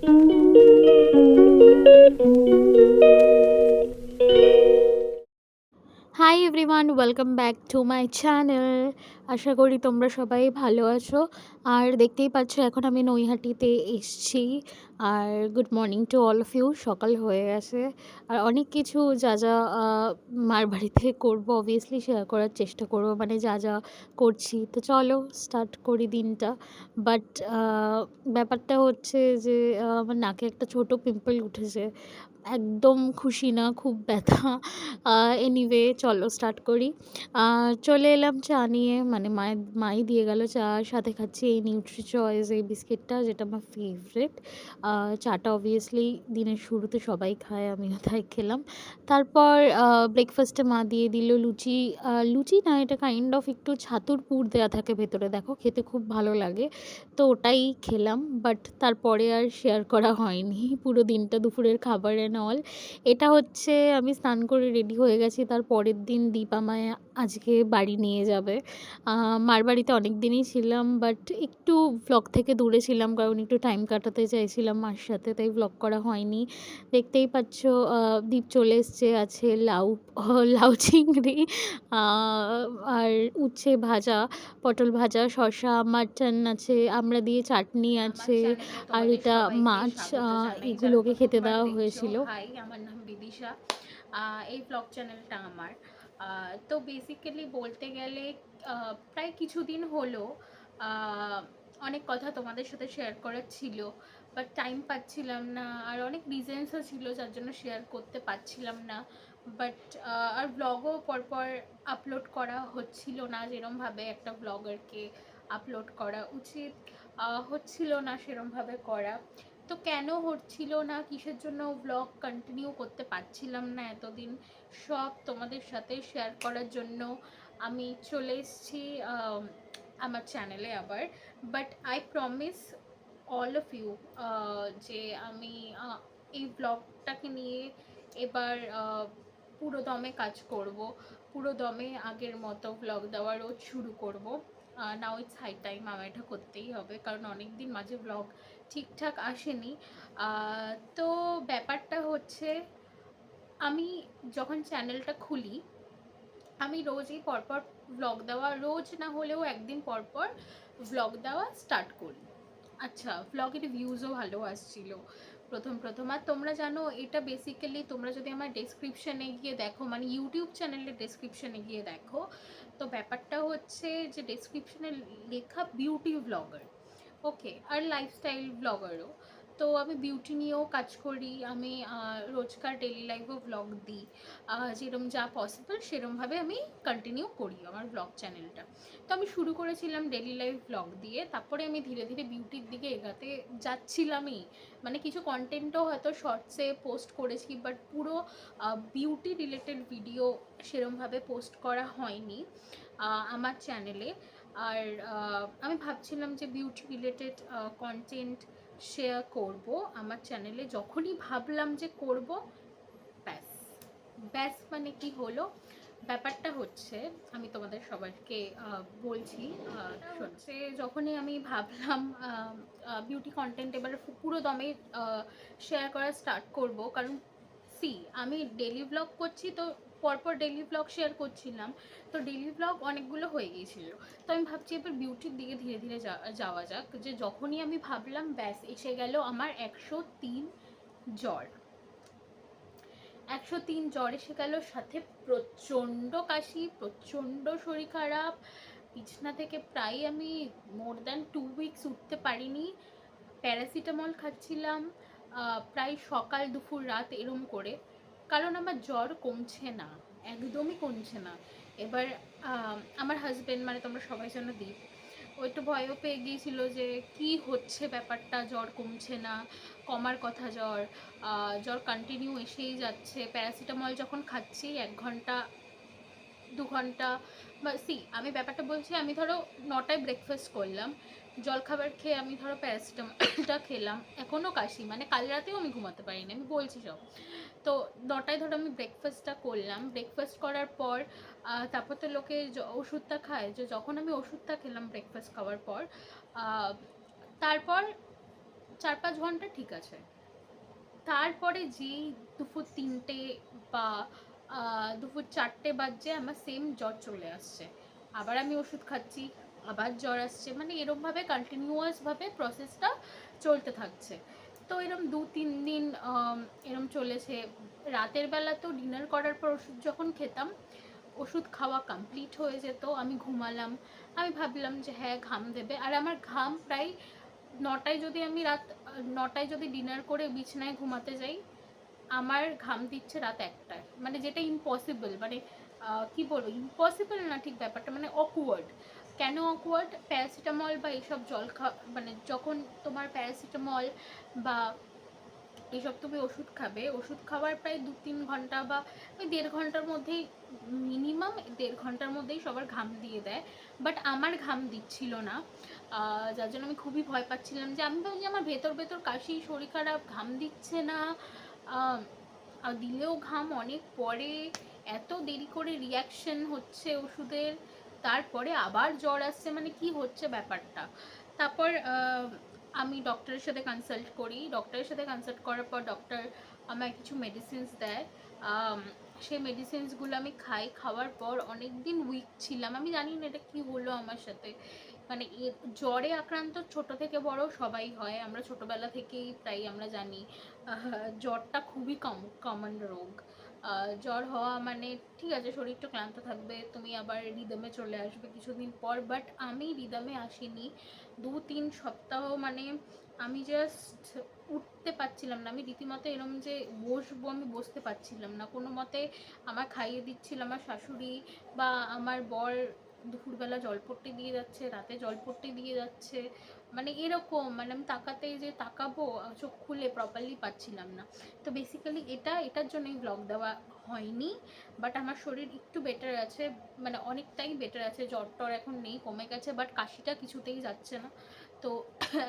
High everyone, welcome back to my channel. আশা করি তোমরা সবাই ভালো আছো। আর দেখতেই পাচ্ছ এখন আমি নৈহাটিতে এসছি। আর good morning to all of you. সকাল হয়ে গেছে আর অনেক কিছু যা যা মার বাড়িতে করবো অবভিয়াসলি শেয়ার করার চেষ্টা করবো, মানে যা যা করছি। তো চলো স্টার্ট করি দিনটা। বাট ব্যাপারটা হচ্ছে যে আমার নাকে একটা ছোট পিম্পল উঠেছে। একদম খুশি না, খুব ব্যথা। এনিওয়ে চলো স্টার্ট করি। চলে এলাম চা নিয়ে, মানে মাই দিয়ে গেল চা। সাথে খাচ্ছি এই নিউট্রি চয়েস এই বিস্কিটটা, যেটা আমার ফেভারেট। চাটা অবভিয়াসলি দিনের শুরুতে সবাই খায়, আমিও তাই খেলাম। তারপর ব্রেকফাস্টে মা দিয়ে দিল লুচি। লুচি না, এটা কাইন্ড অফ একটু ছাতুর পুর দেওয়া থাকে ভেতরে, দেখো খেতে খুব ভালো লাগে। তো ওটাই খেলাম, বাট তারপরে আর শেয়ার করা হয়নি পুরো দিনটা, দুপুরের খাবার অ্যান্ড অল। এটা হচ্ছে আমি স্নান করে রেডি হয়ে গেছি, তার পরের দিন দীপ আমায় আজকে বাড়ি নিয়ে যাবে। মার বাড়িতে অনেক দিনই ছিলাম, বাট একটু ভ্লগ থেকে দূরে ছিলাম, কারণ একটু টাইম কাটাতে চাইছিলাম মার সাথে, তাই ভ্লগ করা হয়নি। দেখতেই পাচ্ছ দীপ চলে এসছে, আছে লাউ, লাউ চিংড়ি, আর উচ্ছে ভাজা, পটল ভাজা, শসা, মাটন আছে, আমড়া দিয়ে চাটনি আছে, আর এটা মাছ। এগুলোকে খেতে দেওয়া হয়েছিল। হাই, আমার নাম বিদিশা। এই ব্লগ চ্যানেলটা আমার। তো বেসিক্যালি বলতে গেলে প্রায় কিছুদিন হলো আহ, অনেক কথা তোমাদের সাথে শেয়ার করার ছিল, বাট টাইম পাচ্ছিলাম না, আর অনেক রিজনসও ছিল যার জন্য শেয়ার করতে পারছিলাম না। বাট আর ব্লগও পরপর আপলোড করা হচ্ছিল না, যেরমভাবে একটা ব্লগারকে আপলোড করা উচিত হচ্ছিল না সেরমভাবে করা। তো কেন হচ্ছিল না, কিসের জন্য ব্লগ কন্টিনিউ করতে পারছিলাম না এতদিন, সব তোমাদের সাথে শেয়ার করার জন্য আমি চলে এসেছি আমার চ্যানেলে আবার। But I promise all of you যে আমি এই ব্লগটাকে নিয়ে এবার পুরো দমে কাজ করব, পুরো দমে আগের মতো ব্লগ দেওয়া রোজ শুরু করব। নাও ইটস হাই টাইম, আমার এটা করতেই হবে, কারণ অনেক দিন মাঝে ব্লগ ঠিকঠাক আসেনি। তো ব্যাপারটা হচ্ছে, আমি যখন চ্যানেলটা খুলি আমি রোজই পরপর ব্লগ দেওয়া, রোজ না হলেও একদিন পরপর ব্লগ দেওয়া স্টার্ট করি। আচ্ছা, ব্লগের ভিউজও ভালো আসছিল প্রথম প্রথম। আর তোমরা জানো এটা বেসিক্যালি তোমরা যদি আমার ডেসক্রিপশানে গিয়ে দেখো, মানে ইউটিউব চ্যানেলের ডেসক্রিপশানে গিয়ে দেখো, তো ব্যাপারটা হচ্ছে যে ডেসক্রিপশানে লেখা বিউটি ব্লগার, ওকে, আর লাইফস্টাইল ব্লগারও। তো আমি বিউটি নিয়েও কাজ করি, আমি রোজকার ডেলি লাইফও ব্লগ দিই। যেরম যা পসিবল সেরমভাবে আমি কন্টিনিউ করি আমার ব্লগ চ্যানেলটা। তো আমি শুরু করেছিলাম ডেলি লাইফ ব্লগ দিয়ে, তারপরে আমি ধীরে ধীরে বিউটির দিকে এগাতে যাচ্ছিলামই। মানে কিছু কন্টেন্টও হয়তো শর্টসে পোস্ট করেছি, বাট পুরো বিউটি রিলেটেড ভিডিও সেরমভাবে পোস্ট করা হয়নি আমার চ্যানেলে। আর আমি ভাবছিলাম যে বিউটি রিলেটেড কন্টেন্ট শেয়ার করব আমার চ্যানেলে, যখনই ভাবলাম যে করব, ব্যাস ব্যাস মানে কি হলো, ব্যাপারটা হচ্ছে আমি তোমাদের সবাইকে বলছি। হচ্ছে যখনই আমি ভাবলাম বিউটি কন্টেন্ট এবার পুরো দমে শেয়ার করা স্টার্ট করব, কারণ আমি ডেলি ব্লগ করছি, তো পরপর ডেলি ব্লগ শেয়ার করছিলাম, তো ডেলি ব্লগ অনেকগুলো হয়ে গিয়েছিল। তো আমি ভাবছি এবার বিউটির দিকে ধীরে ধীরে যাওয়া যাক, যে যখনই আমি ভাবলাম ব্যাস এসে গেল আমার 103 জ্বর। 103 জ্বর এসে গেল, সাথে প্রচণ্ড কাশি, প্রচণ্ড শরীর খারাপ, বিছনা থেকে প্রায় আমি মোর দ্যান 2 উইকস উঠতে পারিনি। প্যারাসিটামল খাচ্ছিলাম প্রায় সকাল দুপুর রাত এরম করে, কারণ আমার জ্বর কমছে না, একদমই কমছে না। এবার আমার হাজব্যান্ড, মানে তোমরা সবাই জানো দীপ, ও একটু ভয়ও পেয়ে গিয়েছিল যে কি হচ্ছে ব্যাপারটা, জ্বর কমছে না, কমার কথা জ্বর, জ্বর কন্টিনিউ এসেই যাচ্ছে। প্যারাসিটামল যখন খাচ্ছি 1 ঘন্টা 2 ঘন্টা বা আমি ব্যাপারটা বলছি, আমি ধরো 9টায় ব্রেকফাস্ট করলাম, জলখাবার খেয়ে আমি ধরো প্যারাসিটামলটা খেলাম, এখনও কাশি, মানে কাল রাতেও আমি ঘুমাতে পারিনি, আমি বলছি সব। তো 9টায় ধরো আমি ব্রেকফাস্টটা করলাম, ব্রেকফাস্ট করার পর তারপর তো লোকে ওষুধটা খায়, যে যখন আমি ওষুধটা খেলাম ব্রেকফাস্ট খাওয়ার পর, তারপর 4-5 ঘন্টা ঠিক আছে, তারপরে যেই দুপুর 3টে বা দুপুর 4টে বাজছে আমার সেম জ্বর চলে আসছে, আবার আমি ওষুধ খাচ্ছি, আবার জ্বর আসছে, মানে এরমভাবে কন্টিনিউয়াসভাবে প্রসেসটা চলতে থাকছে। তো এরম 2-3 দিন এরম চলেছে। রাতের বেলা তো ডিনার করার পর ওষুধ যখন খেতাম, ওষুধ খাওয়া কমপ্লিট হয়ে যেত, আমি ঘুমালাম, আমি ভাবলাম যে হ্যাঁ ঘাম দেবে, আর আমার ঘাম প্রায় 9টায় যদি আমি রাত 9টায় যদি ডিনার করে বিছানায় ঘুমাতে যাই, আমার ঘাম দিচ্ছে রাত 1টায়, মানে যেটা ইম্পসিবল, মানে কি বলবো, ইম্পসিবল না ঠিক ব্যাপারটা, মানে অকওয়ার্ড। কেন অকওয়ার্ড? প্যারাসিটামল বা এইসব জল মানে যখন তোমার প্যারাসিটামল বা এইসব তুমি ওষুধ খাবে, ওষুধ খাওয়ার প্রায় 2-3 ঘন্টা বা ওই 1.5 ঘন্টার মধ্যেই, মিনিমাম 1.5 ঘন্টার মধ্যেই সবার ঘাম দিয়ে দেয়, বাট আমার ঘাম দিচ্ছিল না। যার জন্য আমি খুবই ভয় পাচ্ছিলাম, যে আমি ভাবছি আমার ভেতর ভেতর কাশি, শরীর খারাপ, ঘাম দিচ্ছে না, আর দিলেও ঘাম অনেক পরে, এত দেরি করে রিয়াকশন হচ্ছে ওষুধের, তারপরে আবার জ্বর আসছে, মানে কি হচ্ছে ব্যাপারটা। তারপর আমি ডক্টরের সাথে কনসাল্ট করি, ডক্টরের সাথে কনসাল্ট করার পর ডক্টর আমায় কিছু মেডিসিনস দেয়। সেই মেডিসিনসগুলো আমি খাই, খাওয়ার পর অনেক দিন উইক ছিলাম, আমি জানি না এটা কী হলো আমার সাথে। মানে জ্বরে আক্রান্ত ছোট থেকে বড় সবাই হয়, আমরা ছোটবেলা থেকেই প্রায় আমরা জানি জ্বরটা খুবই কমন রোগ। জ্বর হওয়া মানে ঠিক আছে, শরীরটা ক্লান্ত থাকবে, তুমি আবার রিদমে চলে আসবে কিছুদিন পর, বাট আমি রিদমে আসিনি। 2-3 সপ্তাহ মানে আমি জাস্ট উঠতে পারছিলাম না, আমি রীতিমতো এরম যে বসবো, আমি বসতে পারছিলাম না কোনো মতে। আমার খাইয়ে দিচ্ছিল আমার শাশুড়ি, বা আমার বর দুপুরবেলা জলপট্টি দিয়ে যাচ্ছে, রাতে জলপট্টি দিয়ে যাচ্ছে, মানে এরকম, মানে আমি তাকাতে যে তাকাবো চোখ খুলে প্রপারলি পাচ্ছিলাম না। তো বেসিক্যালি এটার জন্যই ব্লগ দেওয়া হয়নি, বাট আমার শরীর একটু বেটার আছে, মানে অনেকটাই বেটার আছে, জ্বর টর এখন নেই, কমে গেছে, বাট কাশিটা কিছুতেই যাচ্ছে না। তো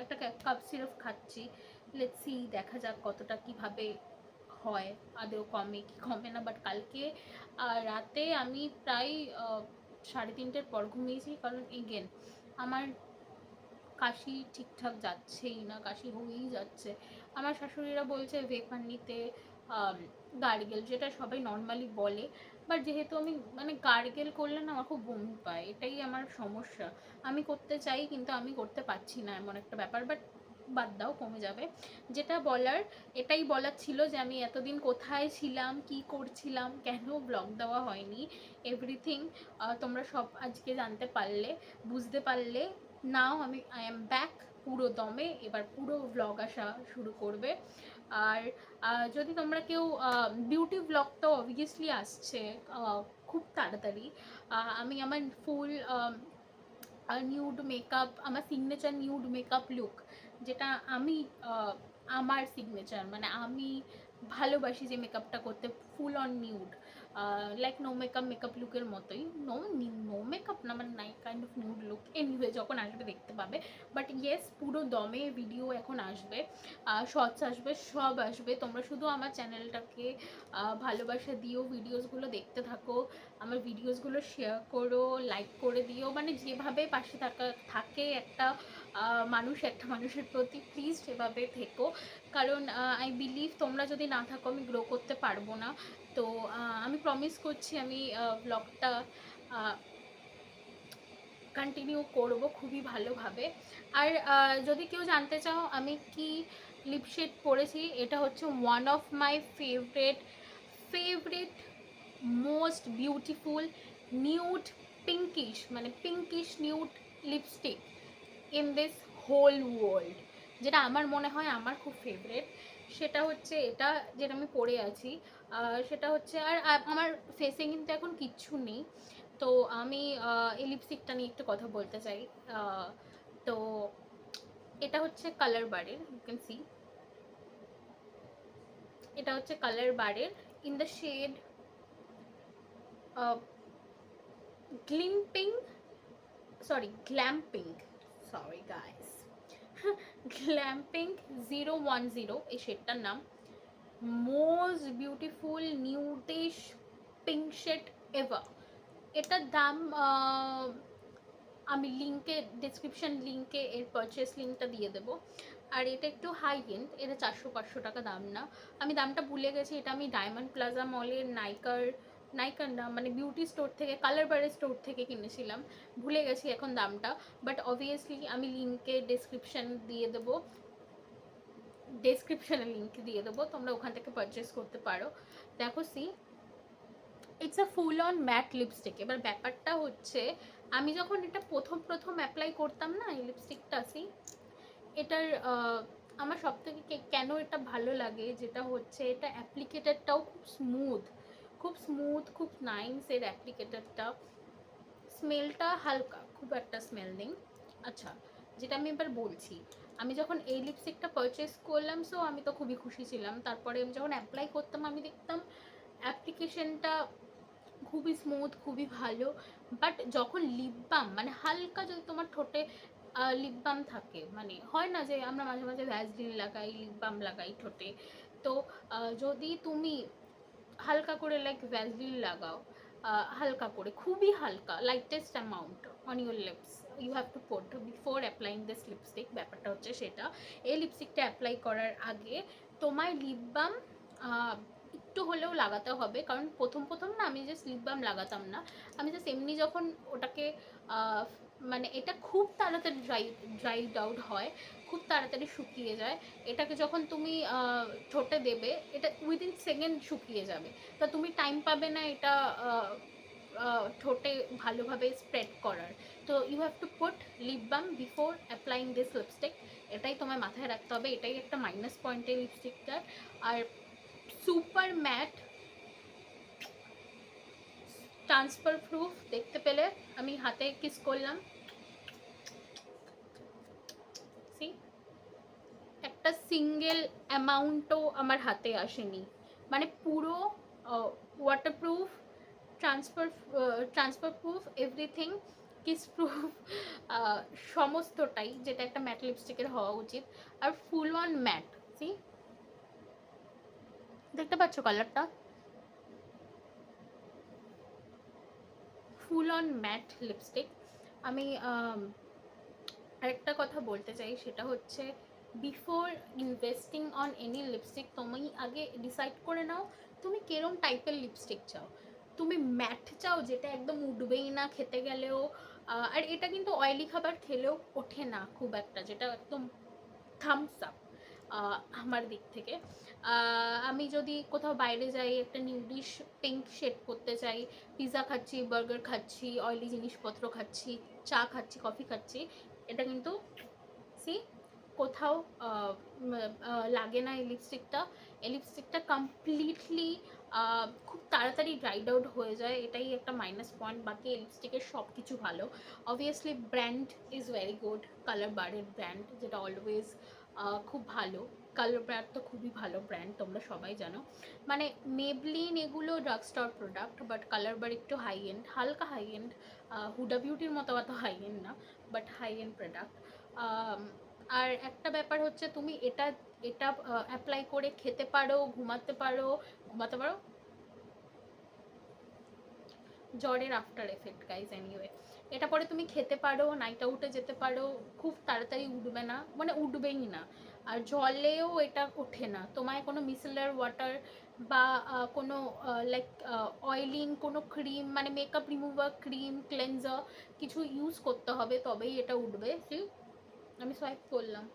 একটা কাপ সিরাপ খাচ্ছি, লেটস সি, দেখা যাক কতটা কিভাবে হয়, আদৌ কমে কি কমে না। বাট কালকে রাতে আমি প্রায় 3:30-টের পর ঘুমিয়েছি, কারণ এগেন আমার কাশি ঠিকঠাক যাচ্ছেই না, কাশি হয়েই যাচ্ছে। আমার শাশুড়িরা বলছে ভেপার নিতে, গার্গেল, যেটা সবাই নর্মালি বলে, বাট যেহেতু আমি মানে গার্গেল করলে না আমার খুব বমি পায়, এটাই আমার সমস্যা। আমি করতে চাই কিন্তু আমি করতে পারছি না, এমন একটা ব্যাপার, বাট বাদ দাও, কমে যাবে। যেটা বলার, এটাই বলার ছিল যে আমি এতদিন কোথায় ছিলাম, কি করছিলাম, কেন ব্লগ দেওয়া হয়নি, এভরিথিং তোমরা সব আজকে জানতে পারলে, বুঝতে পারলে। নাও আই এম ব্যাক পুরো দমে, এবার পুরো ব্লগ আসা শুরু করবে। আর যদি তোমরা কেউ বিউটি ব্লগ তো অবভিয়াসলি আসছে খুব তাড়াতাড়ি। আমি আমার ফুল নিউড মেকআপ, আমার সিগনেচার নিউড মেকআপ লুক, যেটা আমি আমার সিগনেচার, মানে আমি ভালোবাসি যে মেকআপটা করতে, full on nude, like no makeup makeup লুকের মতোই, নো মেকআপ না, মানে নাই kind of nude look, anyway যখন আসবে দেখতে পাবে। বাট ইয়েস, পুরো দমে ভিডিও এখন আসবে, শর্টস আসবে, সব আসবে, তোমরা শুধু আমার চ্যানেলটাকে ভালোবাসা দিও, ভিডিওসগুলো দেখতে থাকো, আমার ভিডিওসগুলো শেয়ার করো, লাইক করে দিও, মানে যেভাবে পাশে থাকে একটা মানুষ একটা মানুষের প্রতি, প্লিজ সেভাবে থেকো। কারণ আই বিলিভ তোমরা যদি না থাকো আমি গ্রো করতে পারবো না। তো আমি প্রমিস করছি আমি ব্লগটা কন্টিনিউ করব খুবই ভালোভাবে। আর যদি কেউ জানতে চাও আমি কি লিপশেড পরেছি, এটা হচ্ছে one of my favourite most beautiful nude pinkish, মানে pinkish nude lipstick in this whole world, যেটা আমার মনে হয় আমার খুব ফেভারিট। সেটা হচ্ছে এটা, যেটা আমি পরে আছি, সেটা হচ্ছে, আর আমার ফেসে কিন্তু এখন কিচ্ছু নেই, তো আমি এই লিপস্টিকটা নিয়ে একটু কথা বলতে চাই। তো এটা হচ্ছে কালার বারের, ইউ ক্যান সি, এটা হচ্ছে কালার বারের in the shade glimping, glamping, sorry guys, glamping 010 এই শেডটার নাম। Most beautiful nudish pink shade ever. এটার দাম আমি লিঙ্কে, ডিসক্রিপশন লিঙ্কে এর পারচেস লিঙ্কটা দিয়ে দেবো। আর এটা একটু হাই এন্ড, এটা 400-500 টাকা দাম না। আমি দামটা ভুলে গেছি, এটা আমি ডায়মন্ড প্লাজা মলের নাইকার না মানে বিউটি স্টোর থেকে, কালার বারের স্টোর থেকে কিনেছিলাম, ভুলে গেছি এখন দামটা। বাট অবভিয়াসলি আমি ডেসক্রিপশনে লিঙ্ক দিয়ে দেবো, তোমরা ওখান থেকে পারচেস করতে পারো। দেখো see, it's a full on matte lipstick. এবার ব্যাপারটা হচ্ছে, আমি যখন এটা প্রথম প্রথম অ্যাপ্লাই করতাম না এই লিপস্টিকটা, সি এটার আমার সব থেকে কেন এটা ভালো লাগে, যেটা হচ্ছে এটা অ্যাপ্লিকেটারটাও খুব স্মুথ, খুব নাইস এর অ্যাপ্লিকেটারটা। স্মেলটা হালকা, খুব একটা স্মেল নেই। আচ্ছা, যেটা আমি এবার বলছি, আমি যখন এই লিপস্টিকটা পারচেস করলাম, সো আমি তো খুবই খুশি ছিলাম। তারপরে আমি যখন অ্যাপ্লাই করতাম, আমি দেখতাম অ্যাপ্লিকেশনটা খুবই স্মুথ, খুবই ভালো। বাট যখন লিপ বাম, মানে হালকা যদি তোমার ঠোঁটে লিপ বাম থাকে, মানে হয় না যে আমরা মাঝে মাঝে ভ্যাসলিন লাগাই, লিপ বাম লাগাই ঠোঁটে, তো যদি তুমি হালকা করে লাইক ভ্যাসলিন লাগাও, হালকা করে, খুবই হালকা, lightest amount on your lips you have to put before applying this lipstick. ব্যাপারটা হচ্ছে সেটা, এই লিপস্টিকটা অ্যাপ্লাই করার আগে তোমায় লিপ বাম একটু হলেও লাগাতে হবে। কারণ প্রথম প্রথম না আমি জাস্ট লিপ বাম লাগাতাম না, আমি জাস্ট এমনি যখন ওটাকে মানে এটা খুব তাড়াতাড়ি ড্রাইড আউট হয়, খুব তাড়াতাড়ি শুকিয়ে যায়। এটাকে যখন তুমি ঠোঁটে দেবে, এটা উইদিন সেকেন্ড শুকিয়ে যাবে, তা তুমি টাইম পাবে না এটা ঠোঁটে ভালোভাবে স্প্রেড করার। তো you have to put lip balm before applying this lipstick, এটাই তোমায় মাথায় রাখতে হবে, এটাই একটা মাইনাস পয়েন্ট এই লিপস্টিকটার। আর সুপার ম্যাট, ট্রান্সফার প্রুফ, দেখতে পেলে আমি হাতে কিস করলাম, সি একটা সিঙ্গেল অ্যামাউন্টও আমার হাতে আসেনি, মানে পুরো waterproof, transfer transfer proof, everything, kiss proof, সমস্তটাই, যেটা একটা ম্যাট লিপস্টিকের হওয়া উচিত। আর ফুল অন ম্যাট, সি দেখতে পাচ্ছ কালারটা, ফুল অন ম্যাট লিপস্টিক। আমি আরেকটা কথা বলতে চাই, সেটা হচ্ছে before investing on any lipstick, তুমি আগে ডিসাইড করে নাও তুমি কেরম টাইপের লিপস্টিক চাও। তুমি ম্যাট চাও যেটা একদম উঠবেই না খেতে গেলেও, আর এটা কিন্তু অয়েলি খাবার খেলেও ওঠে না খুব একটা, যেটা একদম থামস আপ আমার দিক থেকে। আমি যদি কোথাও বাইরে যাই, একটা নিউডিশ পিঙ্ক শেড করতে চাই, পিৎজা খাচ্ছি, বার্গার খাচ্ছি, অয়েলি জিনিসপত্র খাচ্ছি, চা খাচ্ছি, কফি খাচ্ছি, এটা কিন্তু সি কোথাও লাগে না এই লিপস্টিকটা। এই লিপস্টিকটা কমপ্লিটলি খুব তাড়াতাড়ি ড্রাইড আউট হয়ে যায়, এটাই একটা মাইনাস পয়েন্ট। বাকি এই লিপস্টিকের সব কিছু ভালো। Obviously brand is very good, colour বারের ব্র্যান্ড, যেটা অলওয়েজ খুব ভালো। কালার ব্র্যান্ড তো খুবই ভালো ব্র্যান্ড, তোমরা সবাই জানো। মানে মেবলিন এগুলো drug store product, but colour bar একটু হাই এন্ড, হালকা হাই এন্ড, হুডা বিউটির মতো অত হাই এন্ড না, বাট হাই এন্ড প্রোডাক্ট। আর একটা ব্যাপার হচ্ছে, তুমি এটা এটা অ্যাপ্লাই করে খেতে পারো, ঘুমাতে পারো, জ্বরের আফটার এফেক্ট গাইজ, এনিওয়ে এটা পরে তুমি খেতে পারো, নাইট আউটে যেতে পারো, খুব তাড়াতাড়ি উঠবে না, মানে উঠবেই না। আর জলেও এটা ওঠে না, তোমায় কোনো মিসেলার ওয়াটার বা কোনো লাইক অয়েলিং কোনো ক্রিম, মানে মেকআপ রিমুভার ক্রিম, ক্লেনজার কিছু ইউজ করতে হবে, তবেই এটা উঠবে। ঠিক, আমি সোয়াইপ করলাম,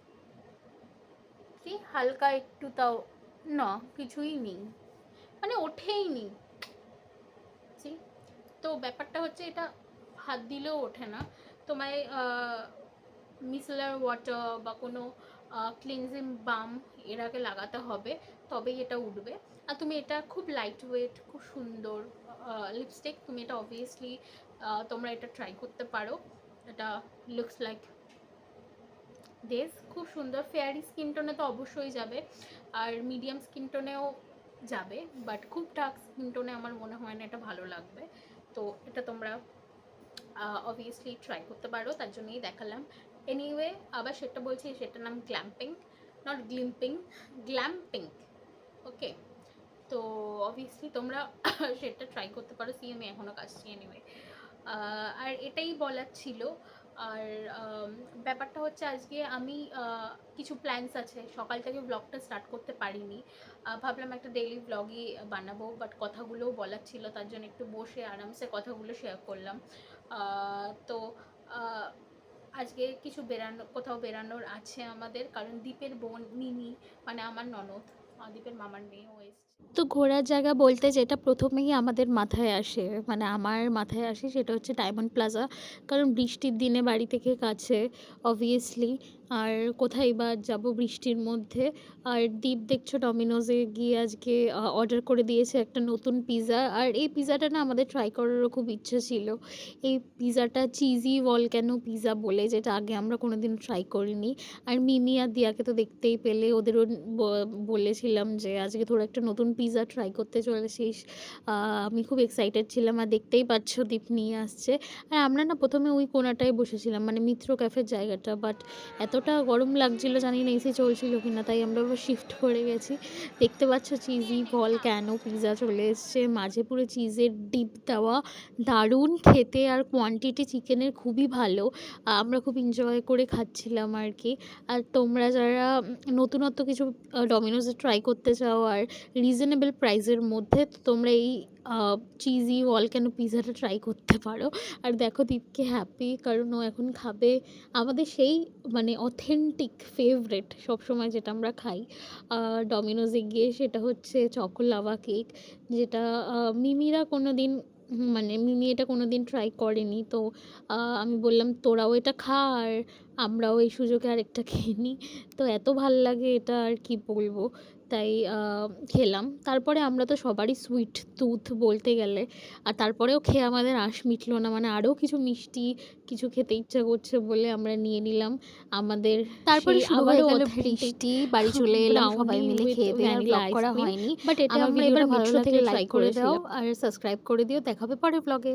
সি হালকা একটু, তাও না কিছুই নেই, মানে ওঠেই নি। সি, তো ব্যাপারটা হচ্ছে এটা হাত দিলেও ওঠে না, তোমায় মিসেলার ওয়াটার বা কোনো ক্লিনজিং বাম এর আগে লাগাতে হবে, তবেই এটা উঠবে। আর তুমি এটা খুব লাইট ওয়েট, খুব সুন্দর লিপস্টিক, তুমি এটা অবভিয়াসলি তোমরা এটা ট্রাই করতে পারো। এটা লুকস লাইক দিস, খুব সুন্দর। ফেয়ারি স্কিন টোনে তো অবশ্যই যাবে, আর মিডিয়াম স্কিন টোনেও যাবে, বাট খুব ডার্ক স্কিন টোনে আমার মনে হয় না এটা ভালো লাগবে। তো এটা তোমরা অবভিয়াসলি ট্রাই করতে পারো, তার জন্যই দেখালাম। এনিওয়ে, আবার সেটা বলছি, সেটার নাম গ্ল্যাম্পিং, নট গ্লিম্পিং, গ্ল্যাম্পিং, ওকে। তো অবভিয়াসলি তোমরা সেটা ট্রাই করতে পারো। সি আমি এখনও কাজছি, এনিওয়ে। আর এটাই বলার ছিল, আর ব্যাপারটা হচ্ছে আজকে আমি কিছু প্ল্যানস আছে, সকাল থেকে ব্লগটা স্টার্ট করতে পারিনি। ভাবলাম একটা ডেইলি ব্লগই বানাবো, বাট কথাগুলোও বলার ছিল, তার জন্য একটু বসে আরামসে কথাগুলো শেয়ার করলাম। তো আহ, আজকে কিছু কোথাও বেরানোর আছে আমাদের, কারণ দীপের বোন মিমি, মানে আমার ননদ, দীপের মামার মেয়েও এসছে। তো ঘোরার জায়গা বলতে যেটা প্রথমেই আমাদের মাথায় আসে, মানে আমার মাথায় আসে, সেটা হচ্ছে ডায়মন্ড প্লাজা। কারণ বৃষ্টির দিনে বাড়ি থেকে কাছে, অবভিয়াসলি। আর কোথায় বা যাব বৃষ্টির মধ্যে। আর দীপ দেখছো ডমিনোজে গিয়ে আজকে অর্ডার করে দিয়েছে একটা নতুন পিৎজা। আর এই পিৎজাটা না আমাদের ট্রাই করারও খুব ইচ্ছে ছিল। এই পিৎজাটা চিজি ভলক্যানো পিৎজা বলে, যেটা আগে আমরা কোনোদিন ট্রাই করিনি। আর মিমি আর দিয়াকে তো দেখতেই পেলে, ওদেরও বলেছিলাম যে আজকে তোরা একটা নতুন পিৎজা ট্রাই করতে চলেছিস। আমি খুব এক্সাইটেড ছিলাম। আর দেখতেই পাচ্ছ দীপ নিয়ে আসছে। আর আমরা না প্রথমে ওই কোণাটায় বসেছিলাম, মানে মিত্র ক্যাফের জায়গাটা, বাট এতটা গরম লাগছিল, জানি না এসি চলছিল কিনা, তাই আমরা আবার শিফট করে গেছি। দেখতে পাচ্ছ চিজি ভলক্যানো পিৎজা চলে এসছে, মাঝে পুরো চিজের ডিপ দেওয়া, দারুণ খেতে। আর কোয়ান্টিটি চিকেনের খুবই ভালো। আমরা খুব এনজয় করে খাচ্ছিলাম আর কি। আর তোমরা যারা নতুনত্ব কিছু ডমিনোজে ট্রাই করতে চাও আর রিজনেবল প্রাইসের মধ্যে, তো তোমরা এই চিজি ভলক্যানো পিৎজাটা ট্রাই করতে পারো। আর দেখো দীপকে হ্যাপি, কারণ ও এখন খাবে আমাদের সেই, মানে অথেন্টিক ফেভারেট সবসময় যেটা আমরা খাই ডমিনোজে গিয়ে, সেটা হচ্ছে চকোলাভা কেক। যেটা মিমিরা কোনো দিন, মানে মিমি এটা কোনো দিন ট্রাই করেনি। তো আমি বললাম তোরাও এটা খা, আর আমরাও এই সুযোগে আরেকটা খেয়ে নিই। তো এত ভাল লাগে এটা, আর কি বলবো। তাই খেলাম। তারপরে আমরা তো সবারই সুইট টুথ বলতে গেলে। আর তারপরেও খেয়ে আমাদের আঁশ মিটলো না, মানে আরও কিছু মিষ্টি কিছু খেতে ইচ্ছা করছে বলে আমরা নিয়ে নিলাম আমাদের। তারপরে সেই শুরু হয়ে আবারও গেল authentic বৃষ্টি, বাড়ি চলে এলাম সবাই brownie মিলে with খেয়ে দিয়ে। আর vanilla ব্লগ ice করা cream, হয়নি। বাট এটা আমার আমরা ভিডিওটা এবার ভালো মিট্রো লাগলে থেকে লাইক ট্রাই করে দাও করেছিলাম। আর সাবস্ক্রাইব করে দিও। দেখাবে পরের ব্লগে।